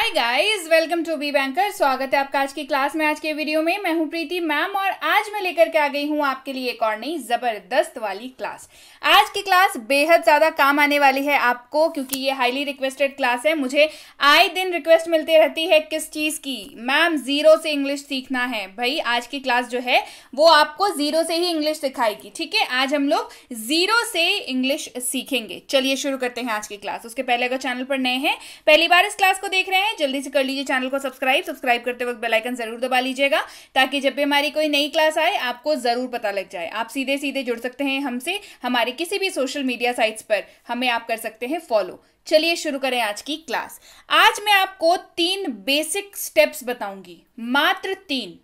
Hi guys, welcome to Be Banker. स्वागत है आपका आज की क्लास में। आज के वीडियो में मैं हूं प्रीति मैम और आज मैं लेकर के आ गई हूं आपके लिए एक और नई जबरदस्त वाली क्लास। आज की क्लास बेहद ज्यादा काम आने वाली है आपको, क्योंकि ये हाईली रिक्वेस्टेड क्लास है। मुझे आए दिन रिक्वेस्ट मिलती रहती है किस चीज की, मैम जीरो से इंग्लिश सीखना है। भाई आज की क्लास जो है वो आपको जीरो से ही इंग्लिश सिखाएगी। ठीक है, आज हम लोग जीरो से इंग्लिश सीखेंगे। चलिए शुरू करते हैं आज की क्लास। उसके पहले अगर चैनल पर नए हैं, पहली बार इस क्लास को देख रहे हैं, जल्दी से कर लीजिए चैनल को सब्सक्राइब करते वक्त बेल आइकन जरूर दबा लीजिएगा, ताकि जब भी हमारी कोई नई क्लास आए आपको जरूर पता लग जाए। आप सीधे सीधे जुड़ सकते हैं हमसे, हमारे किसी भी सोशल मीडिया साइट्स पर हमें आप कर सकते हैं फॉलो। चलिए शुरू करें आज की क्लास। आज मैं आपको 3 बेसिक स्टेप्स बताऊंगी, मात्र 3।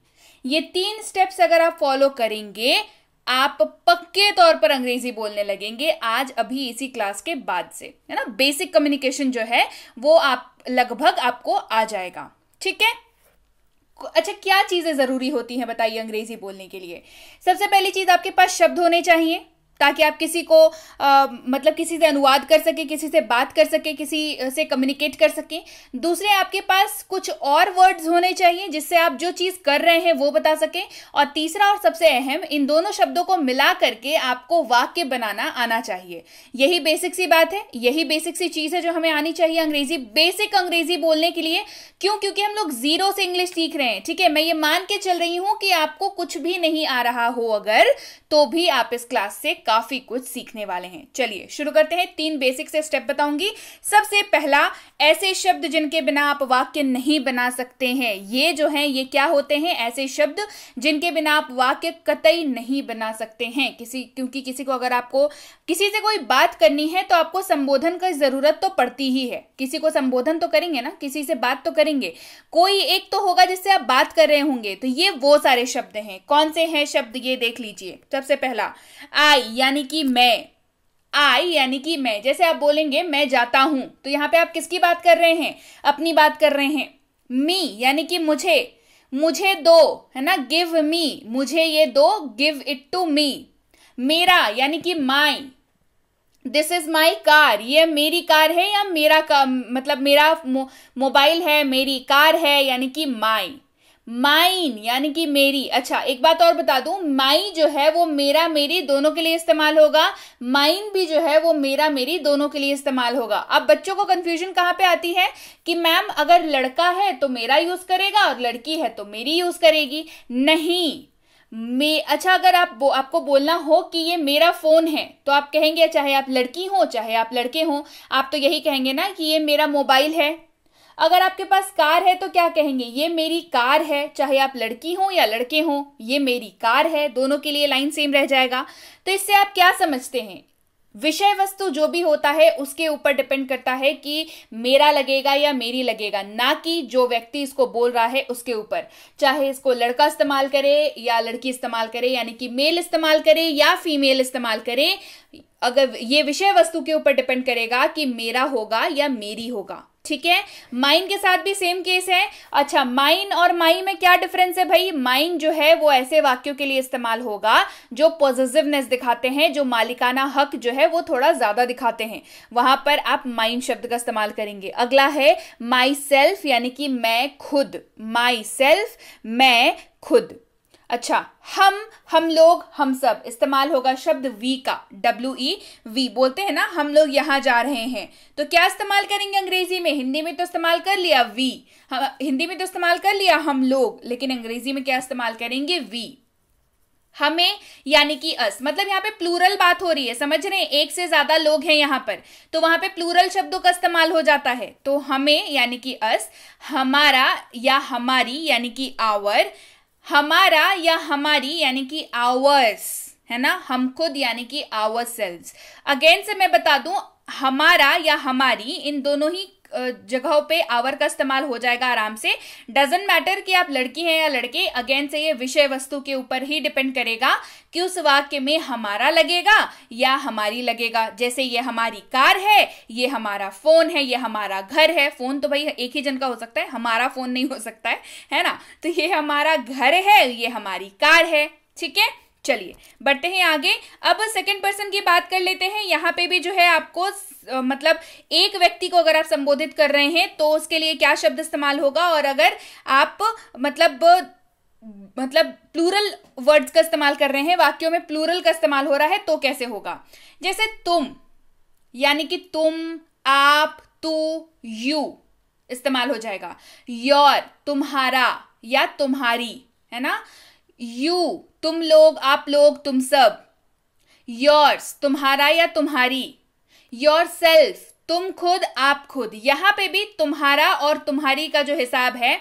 ये 3 स्टेप्स अगर आप फॉलो करेंगे आप पक्के तौर पर अंग्रेजी बोलने लगेंगे आज अभी इसी क्लास के बाद से, है ना। बेसिक कम्युनिकेशन जो है वो आप लगभग आपको आ जाएगा। ठीक है, अच्छा क्या चीजें जरूरी होती हैं बताइए अंग्रेजी बोलने के लिए। सबसे पहली चीज, आपके पास शब्द होने चाहिए ताकि आप किसी को मतलब किसी से अनुवाद कर सके, किसी से बात कर सके, किसी से कम्युनिकेट कर सके। दूसरे, आपके पास कुछ और वर्ड्स होने चाहिए जिससे आप जो चीज कर रहे हैं वो बता सके। और तीसरा और सबसे अहम, इन दोनों शब्दों को मिला करके आपको वाक्य बनाना आना चाहिए। यही बेसिक सी बात है, यही बेसिक सी चीज है जो हमें आनी चाहिए अंग्रेजी, बेसिक अंग्रेजी बोलने के लिए। क्यों? क्योंकि हम लोग जीरो से इंग्लिश सीख रहे हैं। ठीक है, मैं ये मान के चल रही हूं कि आपको कुछ भी नहीं आ रहा हो अगर, तो भी आप इस क्लास से काफी कुछ सीखने वाले हैं। चलिए शुरू करते हैं। 3 बेसिक से स्टेप बताऊंगी। सबसे पहला, ऐसे शब्द जिनके बिना आप वाक्य नहीं बना सकते हैं। ये जो हैं ये क्या होते हैं? ऐसे शब्द जिनके बिना आप वाक्य कतई नहीं बना सकते हैं। क्योंकि किसी को अगर आपको किसी से कोई बात करनी है तो आपको संबोधन की जरूरत तो पड़ती ही है। किसी को संबोधन तो करेंगे ना, किसी से बात तो करेंगे, कोई एक तो होगा जिससे आप बात कर रहे होंगे। तो ये वो सारे शब्द हैं। कौन से हैं शब्द ये देख लीजिए। सबसे पहला, आई यानी कि मैं। आई यानी कि मैं। जैसे आप बोलेंगे मैं जाता हूं, तो यहां पे आप किसकी बात कर रहे हैं? अपनी बात कर रहे हैं। मी यानी कि मुझे, मुझे दो, है ना, गिव मी, मुझे ये दो, गिव इट टू मी। मेरा यानी कि माई, दिस इज माई कार, ये मेरी कार है या मेरा मतलब मेरा मोबाइल है, मेरी कार है यानी कि माई। माइन यानी कि मेरी। अच्छा एक बात और बता दूं, माई जो है वो मेरा मेरी दोनों के लिए इस्तेमाल होगा, माइन भी जो है वो मेरा मेरी दोनों के लिए इस्तेमाल होगा। अब बच्चों को कंफ्यूजन कहां पे आती है कि मैम अगर लड़का है तो मेरा यूज करेगा और लड़की है तो मेरी यूज करेगी। नहीं, अच्छा अगर आपको बोलना हो कि ये मेरा फोन है तो आप कहेंगे, चाहे आप लड़की हो चाहे आप लड़के हो, आप तो यही कहेंगे ना कि ये मेरा मोबाइल है। अगर आपके पास कार है तो क्या कहेंगे? ये मेरी कार है, चाहे आप लड़की हो या लड़के हो, ये मेरी कार है। दोनों के लिए लाइन सेम रह जाएगा। तो इससे आप क्या समझते हैं? विषय वस्तु जो भी होता है उसके ऊपर डिपेंड करता है कि मेरा लगेगा या मेरी लगेगा, ना कि जो व्यक्ति इसको बोल रहा है उसके ऊपर। चाहे इसको लड़का इस्तेमाल करे या लड़की इस्तेमाल करे, यानी कि मेल इस्तेमाल करे या फीमेल इस्तेमाल करे, अगर ये विषय वस्तु के ऊपर डिपेंड करेगा कि मेरा होगा या मेरी होगा। ठीक है, माइन के साथ भी सेम केस है। अच्छा, माइन और माई में क्या डिफरेंस है भाई? माइन जो है वो ऐसे वाक्यों के लिए इस्तेमाल होगा जो पॉजिटिवनेस दिखाते हैं, जो मालिकाना हक जो है वो थोड़ा ज्यादा दिखाते हैं, वहां पर आप माइन शब्द का इस्तेमाल करेंगे। अगला है माई सेल्फ यानी कि मैं खुद। माई सेल्फ, मैं खुद। अच्छा, हम लोग, हम सब, इस्तेमाल होगा शब्द वी का, WE बोलते हैं ना, हम लोग यहां जा रहे हैं, तो क्या इस्तेमाल करेंगे अंग्रेजी में? हिंदी में तो इस्तेमाल कर लिया वी, हिंदी में तो इस्तेमाल कर लिया हम लोग, लेकिन अंग्रेजी में क्या इस्तेमाल करेंगे? वी। हमें यानी कि अस, मतलब यहाँ पे प्लूरल बात हो रही है, समझ रहे हैं? एक से ज्यादा लोग हैं यहाँ पर, तो वहां पे प्लूरल शब्दों का इस्तेमाल हो जाता है। तो हमें यानी कि अस, हमारा या हमारी यानी कि आवर, हमारा या हमारी यानी कि आवर्स, है ना, हम खुद यानी कि आवर सेल्व्स। अगेन से मैं बता दूं, हमारा या हमारी इन दोनों ही जगहों पे आवर का इस्तेमाल हो जाएगा आराम से। डजंट मैटर कि आप लड़की हैं या लड़के। अगेन से ये विषय वस्तु के ऊपर ही डिपेंड करेगा कि उस वाक्य में हमारा लगेगा या हमारी लगेगा। जैसे ये हमारी कार है, ये हमारा फोन है, ये हमारा घर है। फोन तो भाई एक ही जन का हो सकता है, हमारा फोन नहीं हो सकता है ना। तो ये हमारा घर है, ये हमारी कार है। ठीक है, चलिए बढ़ते हैं आगे। अब सेकंड पर्सन की बात कर लेते हैं। यहाँ पे भी जो है आपको मतलब एक व्यक्ति को अगर आप संबोधित कर रहे हैं तो उसके लिए क्या शब्द इस्तेमाल होगा, और अगर आप मतलब प्लूरल वर्ड्स का इस्तेमाल कर रहे हैं, वाक्यों में प्लूरल का इस्तेमाल हो रहा है तो कैसे होगा। जैसे तुम यानी कि तुम, आप, तू, यू इस्तेमाल हो जाएगा। योर तुम्हारा या तुम्हारी, है ना। यू तुम लोग, आप लोग, तुम सब। योर्स तुम्हारा या तुम्हारी। योर सेल्फ तुम खुद, आप खुद। यहां पे भी तुम्हारा और तुम्हारी का जो हिसाब है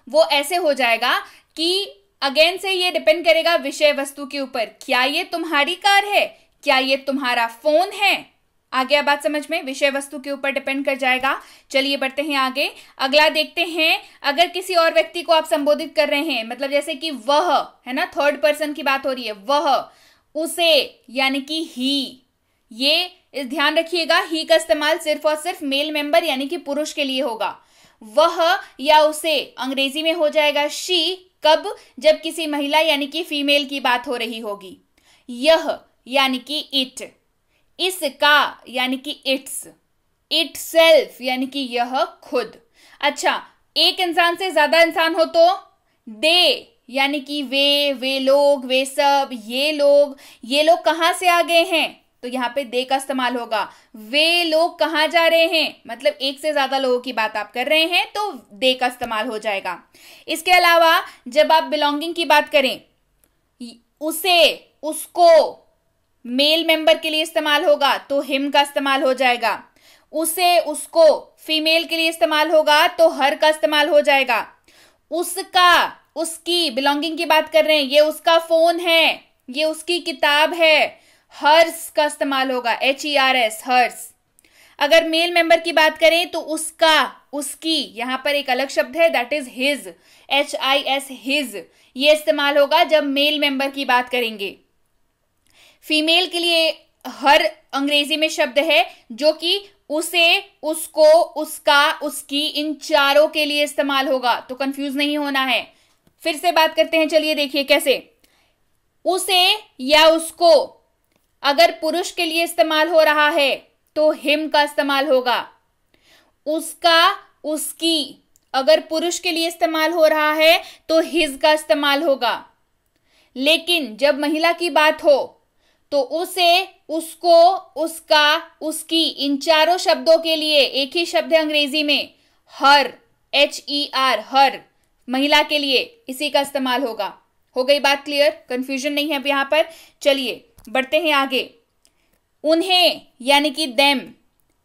वो ऐसे हो जाएगा कि अगेन से ये डिपेंड करेगा विषय वस्तु के ऊपर। क्या ये तुम्हारी कार है, क्या ये तुम्हारा फोन है, आ गया बात समझ में, विषय वस्तु के ऊपर डिपेंड कर जाएगा। चलिए बढ़ते हैं आगे। अगला देखते हैं, अगर किसी और व्यक्ति को आप संबोधित कर रहे हैं, मतलब जैसे कि वह, है ना, थर्ड पर्सन की बात हो रही है, वह, उसे यानी कि ही। ये ध्यान रखिएगा, ही का इस्तेमाल सिर्फ और सिर्फ मेल मेंबर यानी कि पुरुष के लिए होगा। वह या उसे अंग्रेजी में हो जाएगा शी, कब, जब किसी महिला यानी कि फीमेल की बात हो रही होगी। यह यानी कि इट, इसका यानी कि इट्स, इटसेल्फ यानी कि यह खुद। अच्छा, एक इंसान से ज्यादा इंसान हो तो दे यानी कि वे लोग, वे सब, ये लोग कहां से आ गए हैं तो यहां पे दे का इस्तेमाल होगा। वे लोग कहां जा रहे हैं, मतलब एक से ज्यादा लोगों की बात आप कर रहे हैं तो दे का इस्तेमाल हो जाएगा। इसके अलावा जब आप बिलोंगिंग की बात करें, उसे, उसको मेल मेंबर के लिए इस्तेमाल होगा तो हिम का इस्तेमाल हो जाएगा। उसे, उसको फीमेल के लिए इस्तेमाल होगा तो हर का इस्तेमाल हो जाएगा। उसका, उसकी बिलोंगिंग की बात कर रहे हैं, ये उसका फोन है, ये उसकी किताब है, हर्स का इस्तेमाल होगा, HERS, हर्स। अगर मेल मेंबर की बात करें तो उसका, उसकी, यहां पर एक अलग शब्द है that is his, HIS, his, ये इस्तेमाल होगा जब मेल मेंबर की बात करेंगे। फीमेल के लिए हर अंग्रेजी में शब्द है जो कि उसे, उसको, उसका, उसकी, इन चारों के लिए इस्तेमाल होगा, तो कंफ्यूज नहीं होना है। फिर से बात करते हैं, चलिए देखिए कैसे। उसे या उसको अगर पुरुष के लिए इस्तेमाल हो रहा है तो हिम का इस्तेमाल होगा। उसका, उसकी अगर पुरुष के लिए इस्तेमाल हो रहा है तो हिज का इस्तेमाल होगा। लेकिन जब महिला की बात हो तो उसे, उसको, उसका, उसकी, इन चारों शब्दों के लिए एक ही शब्द है अंग्रेजी में, हर, HER, हर, महिला के लिए इसी का इस्तेमाल होगा। हो गई बात क्लियर, कंफ्यूजन नहीं है अब यहां पर। चलिए बढ़ते हैं आगे। उन्हें यानी कि देम,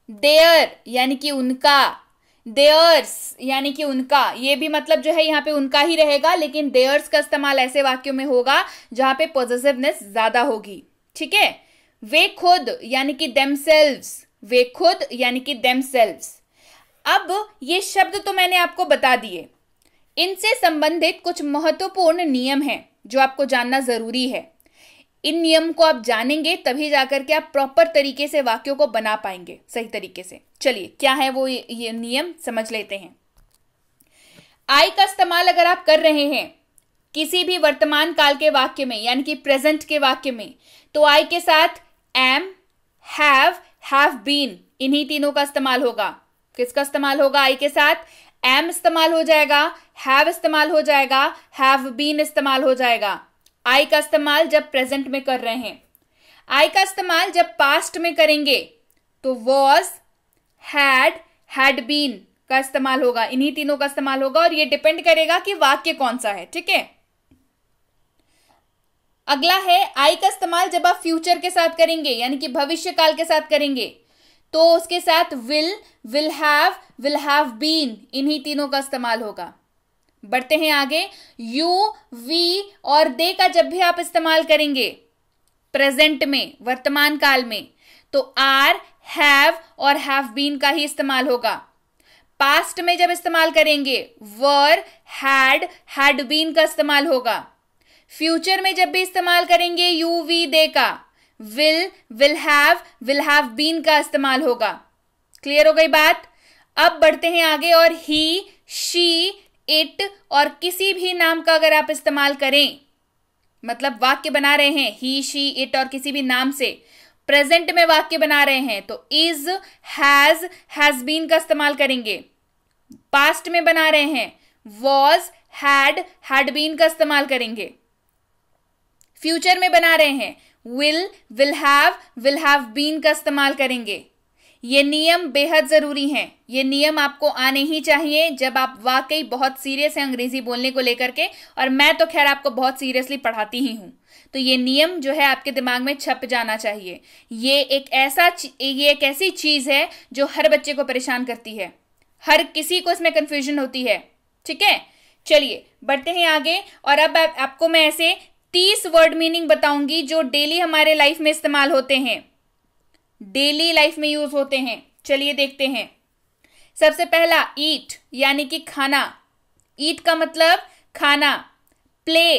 देयर यानी कि उनका, देयर्स यानी कि उनका, ये भी मतलब जो है यहाँ पे उनका ही रहेगा, लेकिन देयर्स का इस्तेमाल ऐसे वाक्यों में होगा जहां पे पॉजिटिवनेस ज्यादा होगी। ठीक है। वे खुद यानी कि देमसेल्व्स, वे खुद यानी कि देमसेल्व्स। अब ये शब्द तो मैंने आपको बता दिए, इनसे संबंधित कुछ महत्वपूर्ण नियम हैं जो आपको जानना जरूरी है। इन नियम को आप जानेंगे तभी जाकर के आप प्रॉपर तरीके से वाक्यों को बना पाएंगे सही तरीके से। चलिए क्या है वो ये नियम समझ लेते हैं। आई का इस्तेमाल अगर आप कर रहे हैं किसी भी वर्तमान काल के वाक्य में यानी कि प्रेजेंट के वाक्य में, तो आई के साथ एम, हैव बीन, इन्हीं तीनों का इस्तेमाल होगा। किसका इस्तेमाल होगा आई के साथ? एम इस्तेमाल हो जाएगा, हैव इस्तेमाल हो जाएगा, हैव बीन इस्तेमाल हो जाएगा। आई का इस्तेमाल जब प्रेजेंट में कर रहे हैं। आई का इस्तेमाल जब पास्ट में करेंगे तो वॉज, हैड बीन का इस्तेमाल होगा, इन्हीं तीनों का इस्तेमाल होगा, और ये डिपेंड करेगा कि वाक्य कौन सा है। ठीक है। अगला है आई का इस्तेमाल जब आप फ्यूचर के साथ करेंगे यानी कि भविष्य काल के साथ करेंगे तो उसके साथ विल हैव बीन, इन्हीं तीनों का इस्तेमाल होगा। बढ़ते हैं आगे। यू, वी और दे का जब भी आप इस्तेमाल करेंगे प्रेजेंट में, वर्तमान काल में, तो आर, हैव और हैव बीन का ही इस्तेमाल होगा। पास्ट में जब इस्तेमाल करेंगे वर, हैड बीन का इस्तेमाल होगा। फ्यूचर में जब भी इस्तेमाल करेंगे यू, वी, दे का विल हैव बीन का इस्तेमाल होगा। क्लियर हो गई बात। अब बढ़ते हैं आगे और ही, शी, इट और किसी भी नाम का अगर आप इस्तेमाल करें मतलब वाक्य बना रहे हैं, ही शी इट और किसी भी नाम से, प्रेजेंट में वाक्य बना रहे हैं तो इज, हैज बीन का इस्तेमाल करेंगे। पास्ट में बना रहे हैं, वॉज, हैड बीन का इस्तेमाल करेंगे। फ्यूचर में बना रहे हैं, विल हैव बीन का इस्तेमाल करेंगे। ये नियम बेहद जरूरी हैं। ये नियम आपको आने ही चाहिए जब आप वाकई बहुत सीरियस हैं अंग्रेजी बोलने को लेकर के, और मैं तो खैर आपको बहुत सीरियसली पढ़ाती ही हूं, तो ये नियम जो है आपके दिमाग में छप जाना चाहिए। ये एक ऐसी चीज है जो हर बच्चे को परेशान करती है, हर किसी को इसमें कंफ्यूजन होती है। ठीक है, चलिए बढ़ते हैं आगे। और अब आपको मैं ऐसे 30 वर्ड मीनिंग बताऊंगी जो डेली हमारे लाइफ में इस्तेमाल होते हैं, डेली लाइफ में यूज होते हैं। चलिए देखते हैं। सबसे पहला, ईट यानी कि खाना। ईट का मतलब खाना। प्ले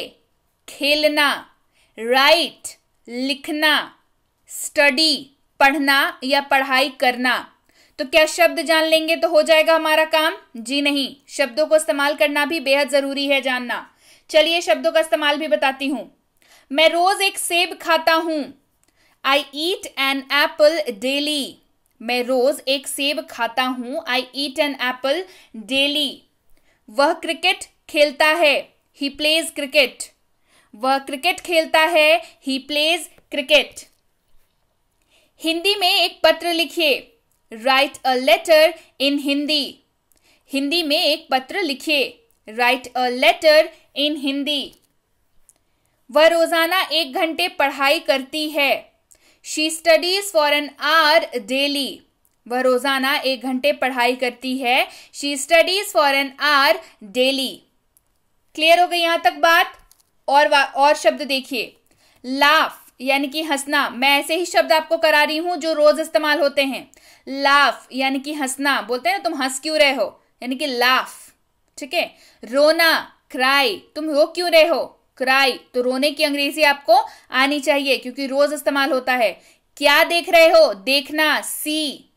खेलना, राइट लिखना, स्टडी पढ़ना या पढ़ाई करना। तो क्या शब्द जान लेंगे तो हो जाएगा हमारा काम? जी नहीं, शब्दों को इस्तेमाल करना भी बेहद जरूरी है जानना। चलिए शब्दों का इस्तेमाल भी बताती हूं। मैं रोज एक सेब खाता हूं। I eat an apple daily. मैं रोज एक सेब खाता हूं। I eat an apple daily. वह क्रिकेट खेलता है। He plays cricket. वह क्रिकेट खेलता है। He plays cricket. हिंदी में एक पत्र लिखिए। Write a letter in Hindi. Hindi में एक पत्र लिखिए। Write a letter in Hindi. वह रोजाना 1 घंटे पढ़ाई करती है। She studies for an hour daily. वह रोजाना 1 घंटे पढ़ाई करती है। She studies for an hour daily. Clear हो गई यहां तक बात? और शब्द देखिए। लाफ यानी कि हंसना। मैं ऐसे ही शब्द आपको करा रही हूं जो रोज इस्तेमाल होते हैं। लाफ यानी कि हंसना, बोलते हैं ना तुम हंस क्यों रहे हो, यानी कि लाफ। ठीक है। रोना, क्राई, तुम रो क्यों रहे हो, क्राई। तो रोने की अंग्रेजी आपको आनी चाहिए क्योंकि रोज इस्तेमाल होता है। क्या देख रहे हो, देखना, सी।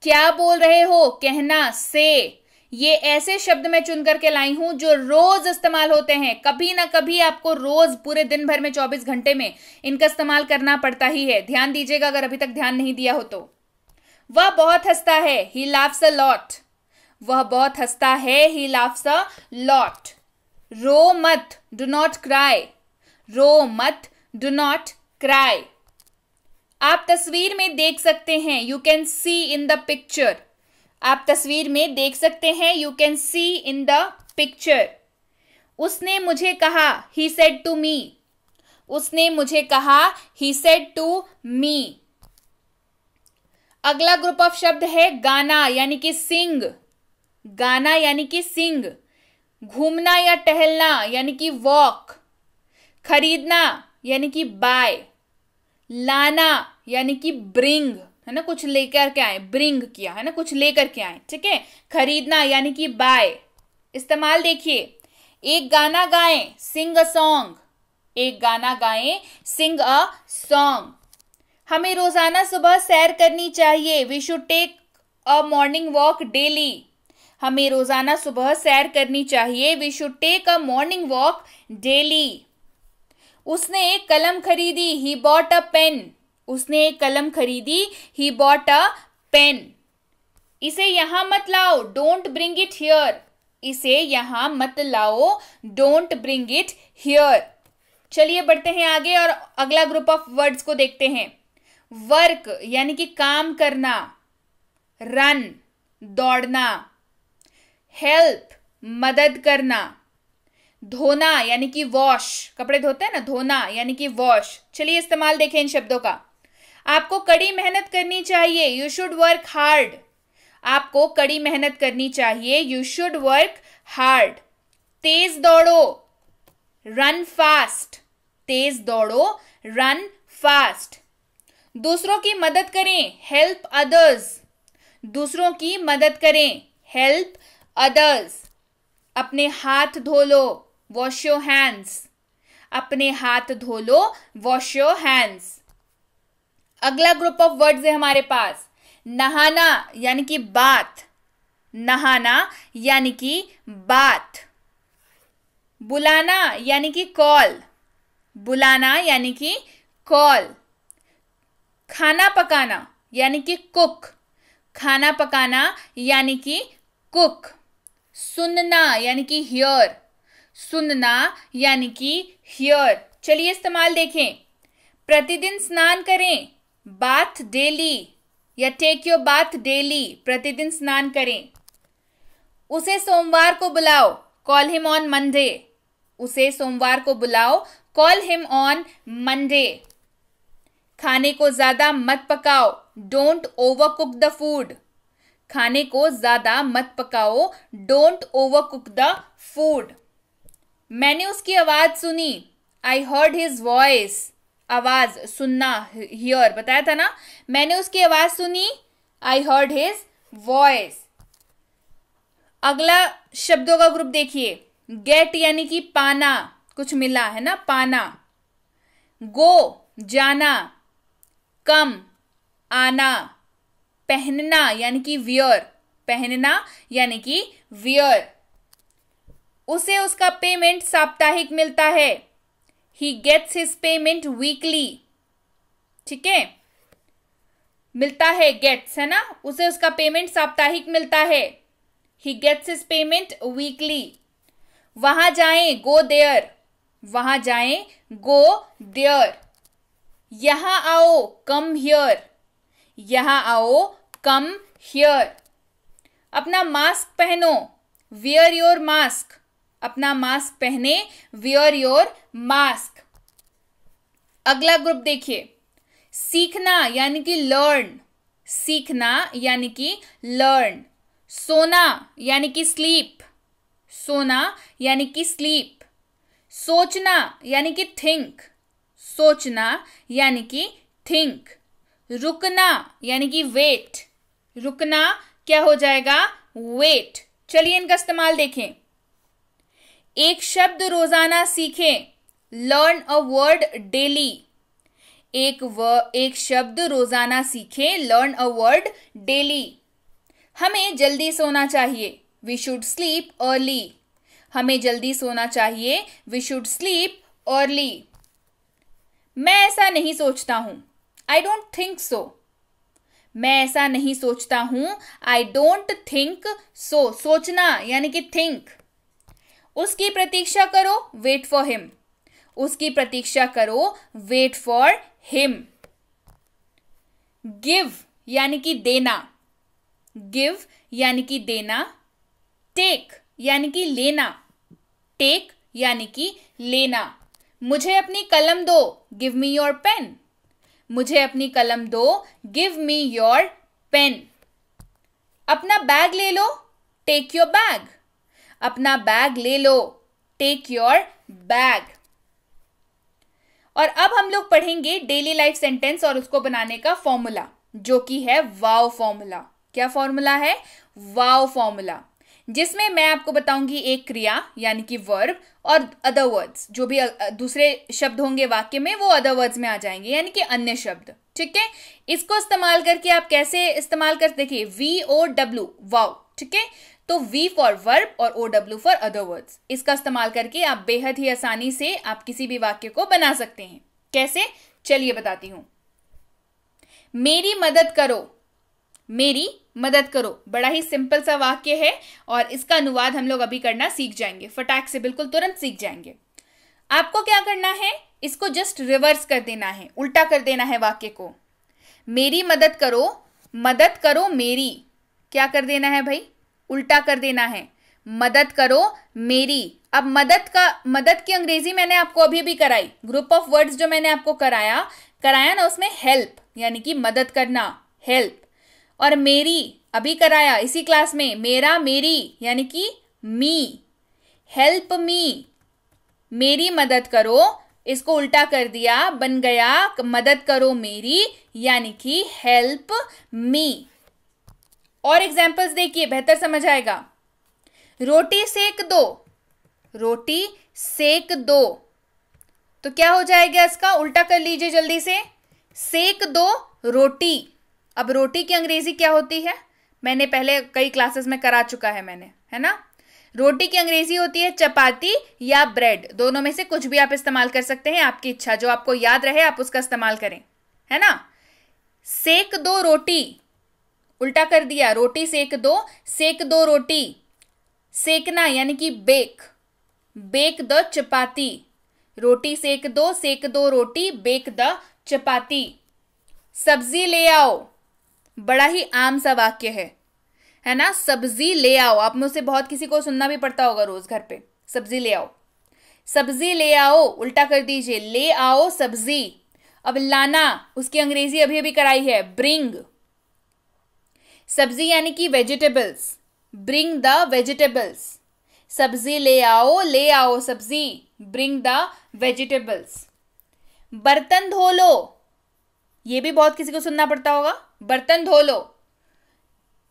क्या बोल रहे हो, कहना, से। ये ऐसे शब्द मैं चुन करके लाई हूं जो रोज इस्तेमाल होते हैं। कभी ना कभी आपको रोज पूरे दिन भर में 24 घंटे में इनका इस्तेमाल करना पड़ता ही है। ध्यान दीजिएगा अगर अभी तक ध्यान नहीं दिया हो तो। वह बहुत हंसता है। ही लाफ्स अ लॉट। वह बहुत हंसता है। ही लाफ्स अ लॉट। रो मत, डू नॉट क्राई। रो मत, डू नॉट क्राई। आप तस्वीर में देख सकते हैं। You can see in the picture. आप तस्वीर में देख सकते हैं। You can see in the picture. उसने मुझे कहा। He said to me. उसने मुझे कहा। He said to me. अगला ग्रुप ऑफ शब्द है गाना यानी कि सिंग। गाना यानी कि सिंग। घूमना या टहलना यानी कि वॉक। खरीदना यानी कि बाय। लाना यानी कि ब्रिंग, है ना, कुछ लेकर के आए, ब्रिंग किया, है ना, कुछ लेकर के आए। ठीक है। खरीदना यानी कि बाय। इस्तेमाल देखिए। एक गाना गाएं, सिंग अ सॉन्ग। एक गाना गाएं, सिंग अ सॉन्ग। हमें रोजाना सुबह सैर करनी चाहिए। We should take a morning walk daily. हमें रोजाना सुबह सैर करनी चाहिए। We should take a morning walk daily. उसने एक कलम खरीदी। He bought a pen. उसने एक कलम खरीदी। He bought a pen. इसे यहां मत लाओ। Don't bring it here. इसे यहां मत लाओ। Don't bring it here. चलिए बढ़ते हैं आगे और अगला ग्रुप ऑफ वर्ड्स को देखते हैं। वर्क यानी कि काम करना। रन दौड़ना। हेल्प मदद करना। धोना यानी कि वॉश, कपड़े धोते हैं ना, धोना यानी कि वॉश। चलिए इस्तेमाल देखें इन शब्दों का। आपको कड़ी मेहनत करनी चाहिए। You should work hard. आपको कड़ी मेहनत करनी चाहिए। You should work hard. तेज दौड़ो। Run fast. तेज दौड़ो। Run fast. दूसरों की मदद करें। Help others. दूसरों की मदद करें। Help others. अपने हाथ धो लो। Wash your hands. अपने हाथ धो लो। Wash your hands. अगला ग्रुप ऑफ वर्ड्स है हमारे पास। नहाना यानी कि बात। नहाना यानी कि बात। बुलाना यानी कि कॉल। बुलाना यानी कि कॉल। खाना पकाना यानी कि कुक, खाना पकाना यानी कि कुक। सुनना यानी कि हियर, सुनना यानी कि हियर। चलिए इस्तेमाल देखें। प्रतिदिन स्नान करें, बाथ डेली या टेक योर बाथ डेली, प्रतिदिन स्नान करें। उसे सोमवार को बुलाओ, कॉल हिम ऑन मंडे, उसे सोमवार को बुलाओ, कॉल हिम ऑन मंडे। खाने को ज्यादा मत पकाओ, don't over cook the food, खाने को ज्यादा मत पकाओ, don't over cook the food. मैंने उसकी आवाज सुनी, आई हर्ड हिज वॉइस, आवाज सुनना हियर बताया था ना, मैंने उसकी आवाज सुनी, आई हर्ड हिज वॉइस। अगला शब्दों का ग्रुप देखिए। गेट यानी कि पाना, कुछ मिला है ना, पाना। गो जाना, कम आना। पहनना यानी कि वियर, पहनना यानी कि वियर। उसे उसका पेमेंट साप्ताहिक मिलता है, he gets his payment weekly. ठीक है, मिलता है गेट्स है ना, उसे उसका पेमेंट साप्ताहिक मिलता है, he gets his payment weekly. वहां जाएं, गो देयर, वहां जाएं, गो देयर। यहां आओ, कम हियर, यहां आओ, कम हियर। अपना मास्क पहनो, वियर योर मास्क, अपना मास्क पहने, वियर योर मास्क। अगला ग्रुप देखिए। सीखना यानी कि लर्न, सीखना यानी कि लर्न। सोना यानी कि स्लीप, सोना यानी कि स्लीप। सोचना यानी कि थिंक, सोचना यानी कि थिंक। रुकना यानी कि वेट, रुकना क्या हो जाएगा, वेट। चलिए इनका इस्तेमाल देखें। एक शब्द रोजाना सीखें, लर्न अ वर्ड डेली, एक शब्द रोजाना सीखें, लर्न अ वर्ड डेली। हमें जल्दी सोना चाहिए, वी शुड स्लीप अर्ली, हमें जल्दी सोना चाहिए, वी शुड स्लीप अर्ली। मैं ऐसा नहीं सोचता हूं, आई डोंट थिंक सो, मैं ऐसा नहीं सोचता हूं, आई डोंट थिंक सो। सोचना यानी कि थिंक। उसकी प्रतीक्षा करो, वेट फॉर हिम, उसकी प्रतीक्षा करो, वेट फॉर हिम। गिव यानी कि देना, गिव यानी कि देना। टेक यानी कि लेना, टेक यानी कि लेना। मुझे अपनी कलम दो, गिव मी योर पेन, मुझे अपनी कलम दो, गिव मी योर पेन। अपना बैग ले लो, टेक योर बैग, अपना बैग ले लो, टेक योर बैग। और अब हम लोग पढ़ेंगे डेली लाइफ सेंटेंस और उसको बनाने का फॉर्मूला, जो कि है वाव फॉर्मूला। क्या फॉर्मूला है, वाव फॉर्मूला, जिसमें मैं आपको बताऊंगी एक क्रिया यानी कि वर्ब और अदर वर्ड्स, जो भी दूसरे शब्द होंगे वाक्य में वो अदर वर्ड्स में आ जाएंगे, यानी कि अन्य शब्द। ठीक है, इसको इस्तेमाल करके आप कैसे इस्तेमाल कर, देखिए VOW वाव, ठीक है, तो V फॉर वर्ब और OW फॉर अदर वर्ड्स। इसका इस्तेमाल करके आप बेहद ही आसानी से आप किसी भी वाक्य को बना सकते हैं। कैसे, चलिए बताती हूं। मेरी मदद करो, मेरी मदद करो, बड़ा ही सिंपल सा वाक्य है और इसका अनुवाद हम लोग अभी करना सीख जाएंगे, फटाक से, बिल्कुल तुरंत सीख जाएंगे। आपको क्या करना है, इसको जस्ट रिवर्स कर देना है, उल्टा कर देना है वाक्य को। मेरी मदद करो मेरी, क्या कर देना है भाई, उल्टा कर देना है। मदद करो मेरी। अब मदद की अंग्रेजी मैंने आपको अभी भी कराई, ग्रुप ऑफ वर्ड्स जो मैंने आपको कराया ना, उसमें हेल्प यानी कि मदद करना, हेल्प। और मेरी अभी कराया इसी क्लास में, मेरा मेरी यानी कि मी, हेल्प मी, मेरी मदद करो, इसको उल्टा कर दिया, बन गया मदद करो मेरी यानी कि हेल्प मी। और एग्जाम्पल्स देखिए, बेहतर समझ आएगा। रोटी सेक दो, रोटी सेक दो, तो क्या हो जाएगा, इसका उल्टा कर लीजिए जल्दी से, सेक दो रोटी। अब रोटी की अंग्रेजी क्या होती है, मैंने पहले कई क्लासेस में करा चुका है मैंने, है ना। रोटी की अंग्रेजी होती है चपाती या ब्रेड, दोनों में से कुछ भी आप इस्तेमाल कर सकते हैं, आपकी इच्छा, जो आपको याद रहे आप उसका इस्तेमाल करें, है ना। सेक दो रोटी, उल्टा कर दिया, रोटी सेक दो रोटी, सेकना यानी कि बेक, बेक द चपाती, रोटी सेक दो रोटी, बेक द चपाती। सब्जी ले आओ, बड़ा ही आम सा वाक्य है ना, सब्जी ले आओ, आप में से बहुत किसी को सुनना भी पड़ता होगा रोज घर पे, सब्जी ले आओ, सब्जी ले आओ, उल्टा कर दीजिए, ले आओ सब्जी। अब लाना, उसकी अंग्रेजी अभी अभी कराई है, ब्रिंग, सब्जी यानी कि वेजिटेबल्स, ब्रिंग द वेजिटेबल्स, सब्जी ले आओ सब्जी, ब्रिंग द वेजिटेबल्स। बर्तन धो लो, ये भी बहुत किसी को सुनना पड़ता होगा, बर्तन धो लो,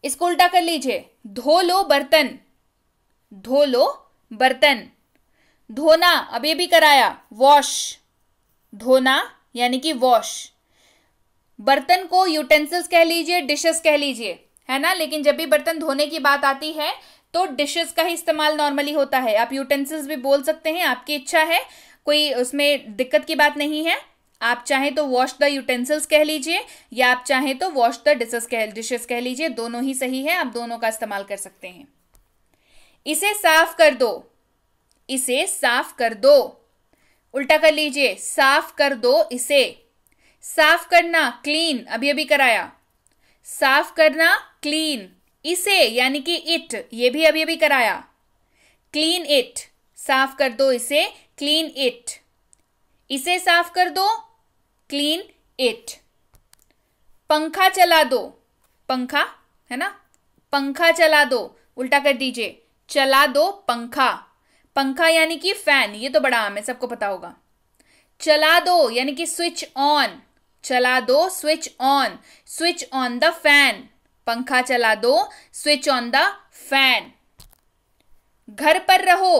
इसको उल्टा कर लीजिए, धो लो बर्तन, धो लो बर्तन। धोना, अब ये भी कराया, वॉश, धोना यानी कि वॉश। बर्तन को यूटेंसिल्स कह लीजिए, डिशेस कह लीजिए, है ना, लेकिन जब भी बर्तन धोने की बात आती है तो डिशेस का ही इस्तेमाल नॉर्मली होता है। आप यूटेंसिल्स भी बोल सकते हैं, आपकी इच्छा है, कोई उसमें दिक्कत की बात नहीं है। आप चाहें तो वॉश द यूटेंसिल्स कह लीजिए या आप चाहें तो वॉश द डिशेस कह लीजिए, दोनों ही सही है, आप दोनों का इस्तेमाल कर सकते हैं। इसे साफ कर दो, इसे साफ कर दो, उल्टा कर लीजिए, साफ कर दो इसे। साफ करना, क्लीन, अभी अभी कराया, साफ करना क्लीन, इसे यानी कि इट, ये भी अभी अभी कराया, क्लीन इट, साफ कर दो इसे, क्लीन इट, इसे साफ कर दो, क्लीन इट। पंखा चला दो, पंखा, है ना, पंखा चला दो, उल्टा कर दीजिए, चला दो पंखा, पंखा यानी कि फैन, ये तो बड़ा आम है, सबको पता होगा। चला दो यानी कि स्विच ऑन, चला दो स्विच ऑन द फैन, पंखा चला दो, स्विच ऑन द फैन। घर पर रहो,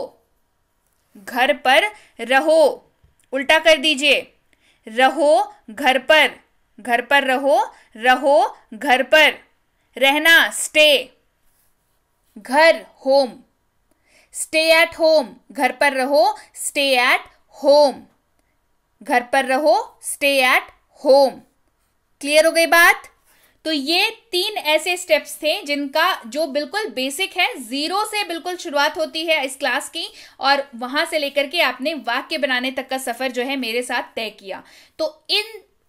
घर पर रहो, उल्टा कर दीजिए, रहो घर पर रहो, रहो घर पर। रहना, स्टे, घर होम, स्टे एट होम, घर पर रहो, स्टे एट होम, घर पर रहो, स्टे एट होम। क्लियर हो गई बात। तो ये 3 ऐसे स्टेप्स थे जिनका जो बिल्कुल बेसिक है, 0 से बिल्कुल शुरुआत होती है इस क्लास की, और वहां से लेकर के आपने वाक्य बनाने तक का सफर जो है मेरे साथ तय किया। तो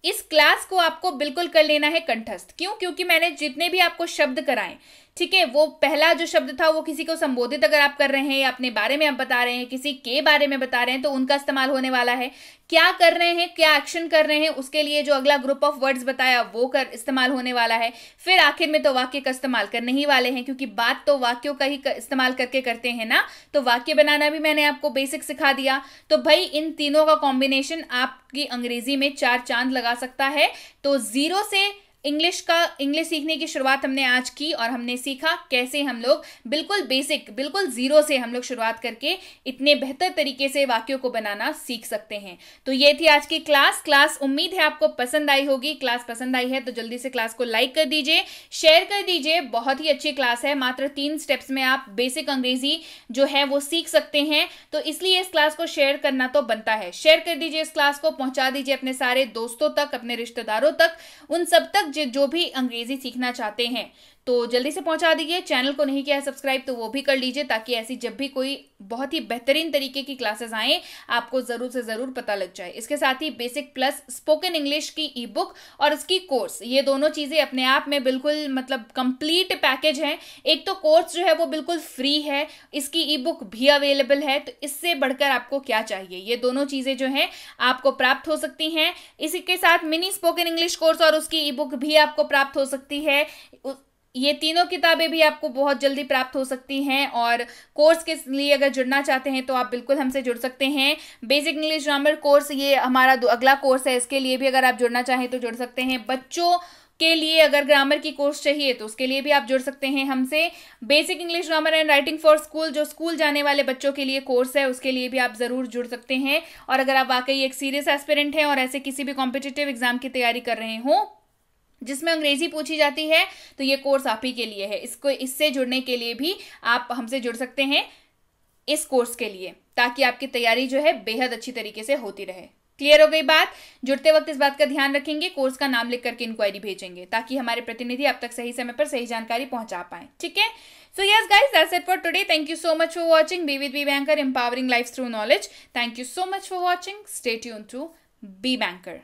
इस क्लास को आपको बिल्कुल कर लेना है कंठस्थ। क्यों? क्योंकि मैंने जितने भी आपको शब्द कराए, ठीक है, वो पहला जो शब्द था वो किसी को संबोधित अगर आप कर रहे हैं या अपने बारे में आप बता रहे हैं, किसी के बारे में बता रहे हैं, तो उनका इस्तेमाल होने वाला है। क्या कर रहे हैं, क्या एक्शन कर रहे हैं, उसके लिए जो अगला ग्रुप ऑफ वर्ड्स बताया वो इस्तेमाल होने वाला है। फिर आखिर में तो वाक्य का इस्तेमाल करने ही वाले हैं, क्योंकि बात तो वाक्यों का ही इस्तेमाल करके करते हैं ना। तो वाक्य बनाना भी मैंने आपको बेसिक सिखा दिया। तो भाई इन तीनों का कॉम्बिनेशन आपकी अंग्रेजी में 4 चांद लगा सकता है। तो 0 से इंग्लिश सीखने की शुरुआत हमने आज की, और हमने सीखा कैसे हम लोग बिल्कुल बेसिक, बिल्कुल 0 से हम लोग शुरुआत करके इतने बेहतर तरीके से वाक्यों को बनाना सीख सकते हैं। तो ये थी आज की क्लास। उम्मीद है आपको पसंद आई होगी। क्लास पसंद आई है तो जल्दी से क्लास को लाइक कर दीजिए, शेयर कर दीजिए। बहुत ही अच्छी क्लास है, मात्र 3 स्टेप्स में आप बेसिक अंग्रेजी जो है वो सीख सकते हैं। तो इसलिए इस क्लास को शेयर करना तो बनता है। शेयर कर दीजिए इस क्लास को, पहुंचा दीजिए अपने सारे दोस्तों तक, अपने रिश्तेदारों तक, उन सब तक जो भी अंग्रेजी सीखना चाहते हैं। तो जल्दी से पहुंचा दीजिए। चैनल को नहीं किया है सब्सक्राइब तो वो भी कर लीजिए, ताकि ऐसी जब भी कोई बहुत ही बेहतरीन तरीके की क्लासेस आए आपको जरूर से जरूर पता लग जाए। इसके साथ ही बेसिक प्लस स्पोकन इंग्लिश की ई बुक और उसकी कोर्स, ये दोनों चीजें अपने आप में बिल्कुल मतलब कंप्लीट पैकेज है। एक तो कोर्स जो है वो बिल्कुल फ्री है, इसकी ई बुक भी अवेलेबल है, तो इससे बढ़कर आपको क्या चाहिए। ये दोनों चीजें जो है आपको प्राप्त हो सकती हैं। इसी के साथ मिनी स्पोकन इंग्लिश कोर्स और उसकी ई बुक भी आपको प्राप्त हो सकती है। ये तीनों किताबें भी आपको बहुत जल्दी प्राप्त हो सकती हैं। और कोर्स के लिए अगर जुड़ना चाहते हैं तो आप बिल्कुल हमसे जुड़ सकते हैं। बेसिक इंग्लिश ग्रामर कोर्स ये हमारा अगला कोर्स है, इसके लिए भी अगर आप जुड़ना चाहें तो जुड़ सकते हैं। बच्चों के लिए अगर ग्रामर की कोर्स चाहिए तो उसके लिए भी आप जुड़ सकते हैं हमसे। Basic English grammar and writing for school, जो स्कूल जाने वाले बच्चों के लिए कोर्स है, उसके लिए भी आप जरूर जुड़ सकते हैं। और अगर आप वाकई एक सीरियस एस्पिरेंट हैं और ऐसे किसी भी कॉम्पिटिटिव एग्जाम की तैयारी कर रहे हो जिसमें अंग्रेजी पूछी जाती है, तो ये कोर्स आप ही के लिए है। इससे जुड़ने के लिए भी आप हमसे जुड़ सकते हैं इस कोर्स के लिए, ताकि आपकी तैयारी जो है बेहद अच्छी तरीके से होती रहे। क्लियर हो गई बात? जुड़ते वक्त इस बात का ध्यान रखेंगे, कोर्स का नाम लिख करके इंक्वायरी भेजेंगे, ताकि हमारे प्रतिनिधि आप तक सही समय पर सही जानकारी पहुंचा पाए। ठीक है? So yes guys, that's it for today. Thank you so much for watching be with Be Banker, empowering life through knowledge. Thank you so much for watching. Stay tuned to Be banker.